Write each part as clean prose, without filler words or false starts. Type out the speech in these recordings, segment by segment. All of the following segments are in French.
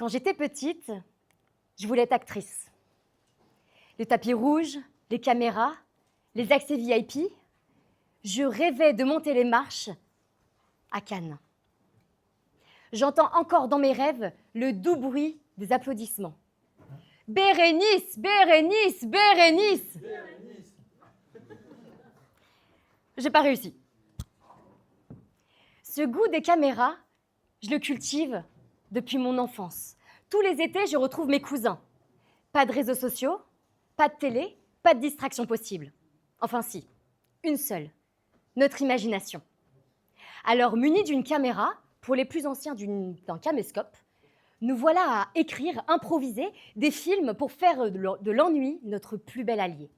Quand j'étais petite, je voulais être actrice. Les tapis rouges, les caméras, les accès VIP, je rêvais de monter les marches à Cannes. J'entends encore dans mes rêves le doux bruit des applaudissements. Bérénice, Bérénice, Bérénice. J'ai pas réussi. Ce goût des caméras, je le cultive depuis mon enfance. Tous les étés, je retrouve mes cousins. Pas de réseaux sociaux, pas de télé, pas de distraction possible. Enfin si, une seule, notre imagination. Alors, munis d'une caméra, pour les plus anciens d'un caméscope, nous voilà à écrire, improviser des films pour faire de l'ennui notre plus bel allié.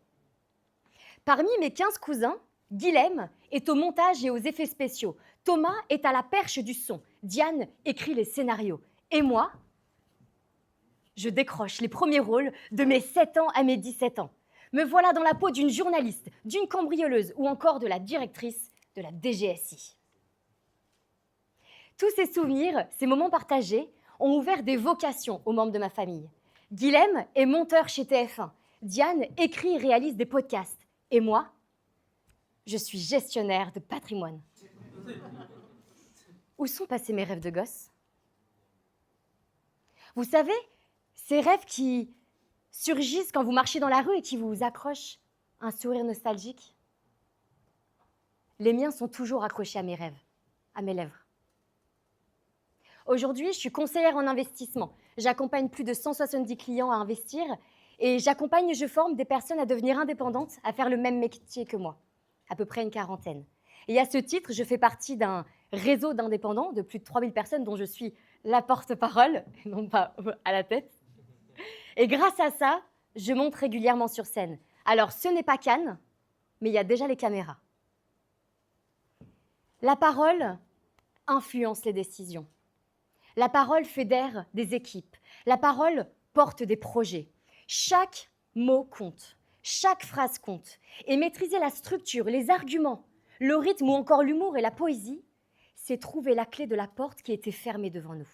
Parmi mes 15 cousins, Guilhem est au montage et aux effets spéciaux. Thomas est à la perche du son. Diane écrit les scénarios. Et moi, je décroche les premiers rôles de mes 7 ans à mes 17 ans. Me voilà dans la peau d'une journaliste, d'une cambrioleuse ou encore de la directrice de la DGSI. Tous ces souvenirs, ces moments partagés, ont ouvert des vocations aux membres de ma famille. Guilhem est monteur chez TF1. Diane écrit et réalise des podcasts. Et moi, je suis gestionnaire de patrimoine. Où sont passés mes rêves de gosse? Vous savez, ces rêves qui surgissent quand vous marchez dans la rue et qui vous accrochent un sourire nostalgique? Les miens sont toujours accrochés à mes rêves, à mes lèvres. Aujourd'hui, je suis conseillère en investissement. J'accompagne plus de 170 clients à investir et j'accompagne et je forme des personnes à devenir indépendantes, à faire le même métier que moi, à peu près une quarantaine. Et à ce titre, je fais partie d'un réseau d'indépendants de plus de 3000 personnes dont je suis la porte-parole, non pas à la tête. Et grâce à ça, je monte régulièrement sur scène. Alors, ce n'est pas Cannes, mais il y a déjà les caméras. La parole influence les décisions. La parole fédère des équipes. La parole porte des projets. Chaque mot compte. Chaque phrase compte. Et maîtriser la structure, les arguments, le rythme ou encore l'humour et la poésie, c'est trouver la clé de la porte qui était fermée devant nous.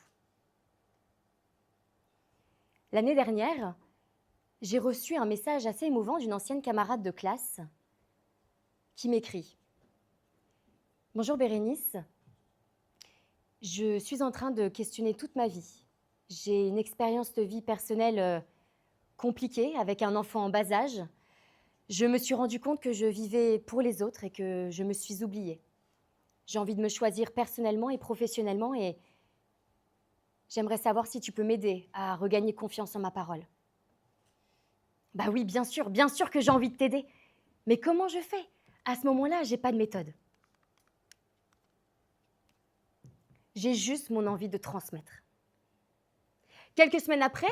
L'année dernière, j'ai reçu un message assez émouvant d'une ancienne camarade de classe qui m'écrit « Bonjour Bérénice, je suis en train de questionner toute ma vie. J'ai une expérience de vie personnelle compliquée avec un enfant en bas âge. Je me suis rendu compte que je vivais pour les autres et que je me suis oubliée. J'ai envie de me choisir personnellement et professionnellement et j'aimerais savoir si tu peux m'aider à regagner confiance en ma parole. » Bah oui, bien sûr que j'ai envie de t'aider. Mais comment je fais? À ce moment-là, j'ai pas de méthode. J'ai juste mon envie de transmettre. Quelques semaines après,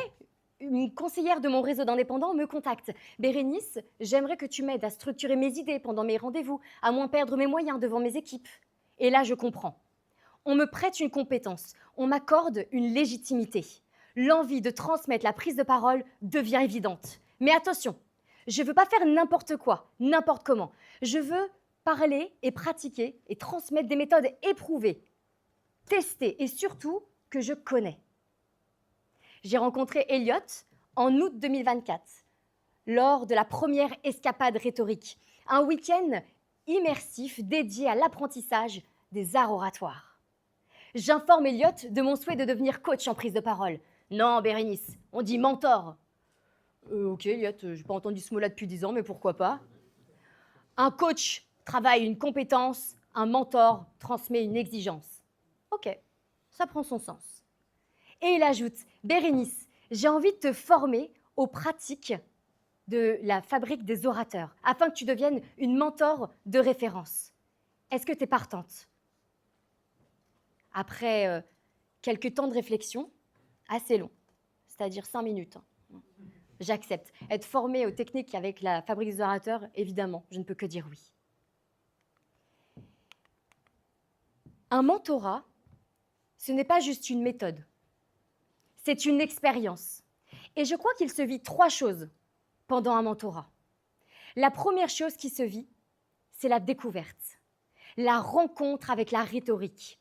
une conseillère de mon réseau d'indépendants me contacte. « Bérénice, j'aimerais que tu m'aides à structurer mes idées pendant mes rendez-vous, à moins perdre mes moyens devant mes équipes. » Et là, je comprends. On me prête une compétence, on m'accorde une légitimité. L'envie de transmettre la prise de parole devient évidente. Mais attention, je ne veux pas faire n'importe quoi, n'importe comment. Je veux parler et pratiquer et transmettre des méthodes éprouvées, testées et surtout que je connais. J'ai rencontré Elliot en août 2024, lors de la première escapade rhétorique, un week-end immersif dédié à l'apprentissage des arts oratoires. J'informe Elliot de mon souhait de devenir coach en prise de parole. Non, Bérénice, on dit mentor. Ok, Elliot, j'ai pas entendu ce mot-là depuis 10 ans, mais pourquoi pas. Un coach travaille une compétence, un mentor transmet une exigence. Ok, ça prend son sens. Et il ajoute, Bérénice, j'ai envie de te former aux pratiques de la fabrique des orateurs, afin que tu deviennes une mentor de référence. Est-ce que tu es partante? Après quelques temps de réflexion, assez long, c'est-à-dire 5 minutes. J'accepte. Être formée aux techniques avec la fabrique des orateurs, évidemment, je ne peux que dire oui. Un mentorat, ce n'est pas juste une méthode, c'est une expérience. Et je crois qu'il se vit 3 choses pendant un mentorat. La première chose qui se vit, c'est la découverte, la rencontre avec la rhétorique.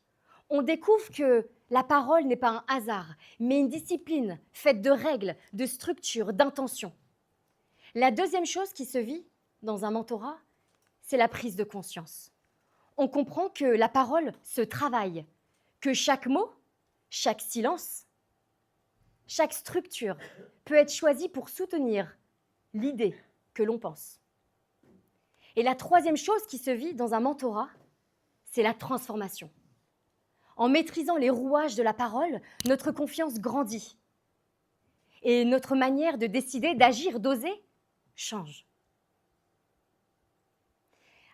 On découvre que La parole n'est pas un hasard, mais une discipline faite de règles, de structures, d'intentions. La deuxième chose qui se vit dans un mentorat, c'est la prise de conscience. On comprend que la parole se travaille, que chaque mot, chaque silence, chaque structure peut être choisie pour soutenir l'idée que l'on pense. Et la troisième chose qui se vit dans un mentorat, c'est la transformation. En maîtrisant les rouages de la parole, notre confiance grandit. Et notre manière de décider, d'agir, d'oser, change.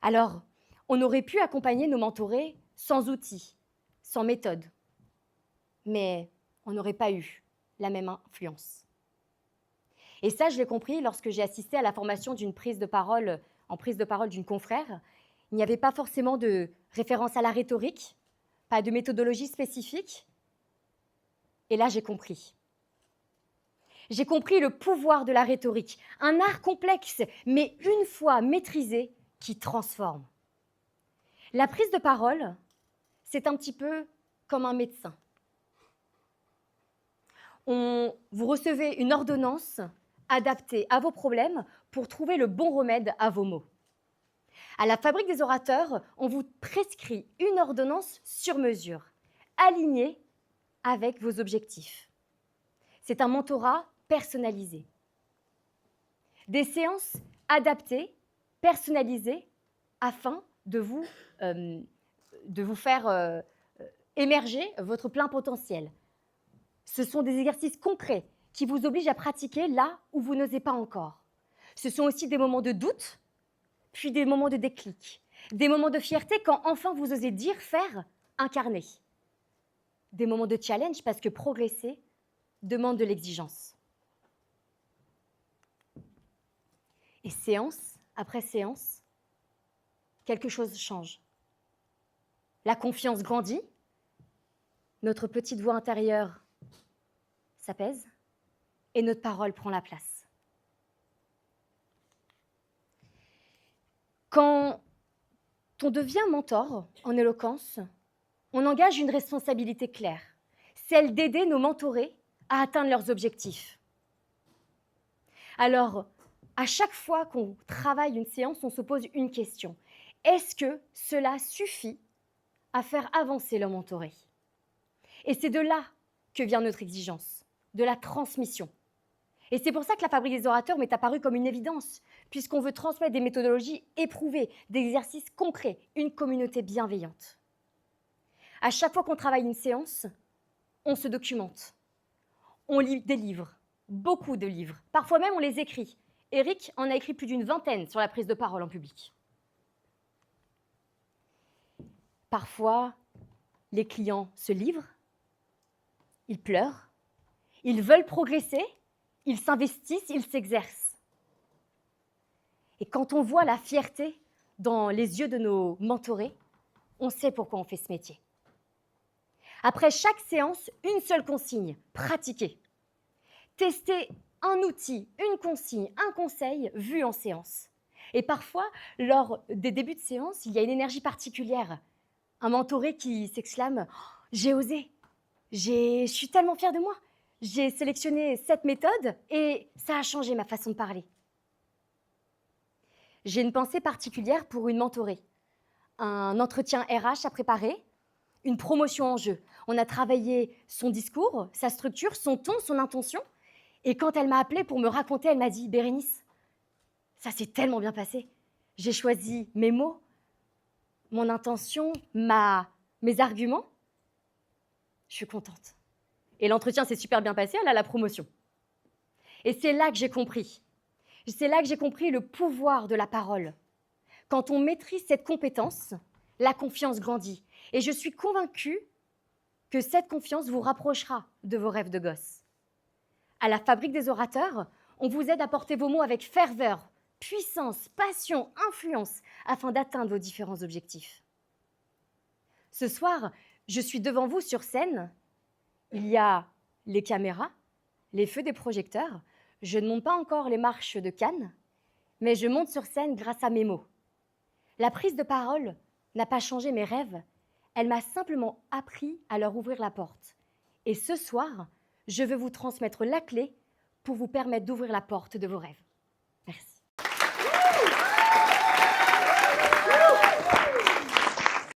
Alors, on aurait pu accompagner nos mentorés sans outils, sans méthode. Mais on n'aurait pas eu la même influence. Et ça, je l'ai compris lorsque j'ai assisté à la formation d'une prise de parole d'une confrère. Il n'y avait pas forcément de référence à la rhétorique, pas de méthodologie spécifique. Et là, j'ai compris. J'ai compris le pouvoir de la rhétorique, un art complexe, mais une fois maîtrisé, qui transforme. La prise de parole, c'est un petit peu comme un médecin. Vous recevez une ordonnance adaptée à vos problèmes pour trouver le bon remède à vos maux. À la Fabrique des orateurs, on vous prescrit une ordonnance sur mesure, alignée avec vos objectifs. C'est un mentorat personnalisé. Des séances adaptées, personnalisées, afin de vous faire émerger votre plein potentiel. Ce sont des exercices concrets qui vous obligent à pratiquer là où vous n'osez pas encore. Ce sont aussi des moments de doute, puis des moments de déclic, des moments de fierté quand enfin vous osez dire, faire, incarner. Des moments de challenge parce que progresser demande de l'exigence. Et séance après séance, quelque chose change. La confiance grandit, notre petite voix intérieure s'apaise et notre parole prend la place. Quand on devient mentor en éloquence, on engage une responsabilité claire, celle d'aider nos mentorés à atteindre leurs objectifs. Alors, à chaque fois qu'on travaille une séance, on se pose une question. Est-ce que cela suffit à faire avancer le mentoré? Et c'est de là que vient notre exigence, de la transmission. Et c'est pour ça que la Fabrique des orateurs m'est apparue comme une évidence, puisqu'on veut transmettre des méthodologies éprouvées, des exercices concrets, une communauté bienveillante. À chaque fois qu'on travaille une séance, on se documente. On lit des livres, beaucoup de livres. Parfois même, on les écrit. Eric en a écrit plus d'une vingtaine sur la prise de parole en public. Parfois, les clients se livrent, ils pleurent, ils veulent progresser, ils s'investissent, ils s'exercent. Et quand on voit la fierté dans les yeux de nos mentorés, on sait pourquoi on fait ce métier. Après chaque séance, une seule consigne, pratiquer. Tester un outil, une consigne, un conseil vu en séance. Et parfois, lors des débuts de séance, il y a une énergie particulière. Un mentoré qui s'exclame « J'ai osé, je suis tellement fière de moi, j'ai sélectionné cette méthode et ça a changé ma façon de parler. » J'ai une pensée particulière pour une mentorée. Un entretien RH à préparer, une promotion en jeu. On a travaillé son discours, sa structure, son ton, son intention. Et quand elle m'a appelée pour me raconter, elle m'a dit « Bérénice, ça s'est tellement bien passé. J'ai choisi mes mots, mon intention, mes arguments. Je suis contente. » Et l'entretien s'est super bien passé, elle a la promotion. Et c'est là que j'ai compris. C'est là que j'ai compris le pouvoir de la parole. Quand on maîtrise cette compétence, la confiance grandit. Et je suis convaincue que cette confiance vous rapprochera de vos rêves de gosse. À la Fabrique des orateurs, on vous aide à porter vos mots avec ferveur, puissance, passion, influence, afin d'atteindre vos différents objectifs. Ce soir, je suis devant vous sur scène. Il y a les caméras, les feux des projecteurs. Je ne monte pas encore les marches de Cannes, mais je monte sur scène grâce à mes mots. La prise de parole n'a pas changé mes rêves, Elle m'a simplement appris à leur ouvrir la porte. Et ce soir, je veux vous transmettre la clé pour vous permettre d'ouvrir la porte de vos rêves. Merci.